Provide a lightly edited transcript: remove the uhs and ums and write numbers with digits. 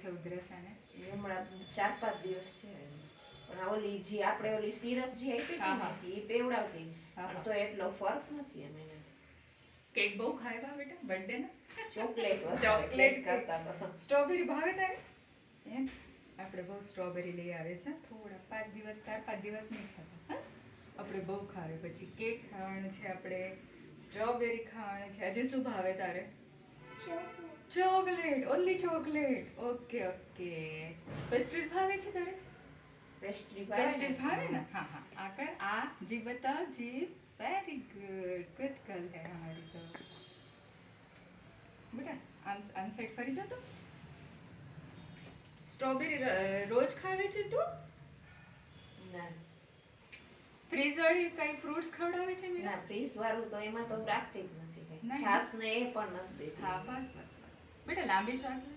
છે ઉધરસ આને? એ હમણાં 4-5 દિવસ થયા એને. પણ આ ઓલી જે આપણે ઓલી સિરપ જે આપી હા, હતી હા. ને એ પીવડાવતી હા, પણ હા. તો એટલો ફરક નથી એમ એનાથી. કેક બહુ ખાવા બેટા બર્થડે ના? ચોકલેટ ચોકલેટ કરતા તો સ્ટ્રોબેરી ભાવે તારે? એમ આપણે બહુ સ્ટ્રોબેરી લઈ આવે છે થોડા 5 દિવસ 4-5 દિવસ નહીં ખાતા હા આપણે બહુ ખાવે. પછી કેક ખાવાનું છે આપણે, સ્ટ્રોબેરી ખાવાનું છે. હજી શું ભાવે તારે? Chocolate, only chocolate. Okay okay. Pastries ભાવે છે તારે? પેસ્ટ્રી પેસ્ટ્રીઝ ભાવે ને? હા હા. આ કર, આ જીભ બતાવ, જીભ. વેરી ગુડ, ગુડ ગર્લ હે હમારી તો. બેટા આમ સાઈડ ફરી જતો. સ્ટ્રોબેરી રોજ ખાવે છે તું? ના ફ્રીઝ વાળી કઈ ફ્રૂટ્સ ખવડાવે છે મીરા? ના ફ્રીઝ વાળું તો એમાં તો રાખતી જ નથી નહીં. કઈ. છાસ ને એ પણ નથી દેતી. હા બસ બસ બસ બેટા લાંબી શ્વાસ લે.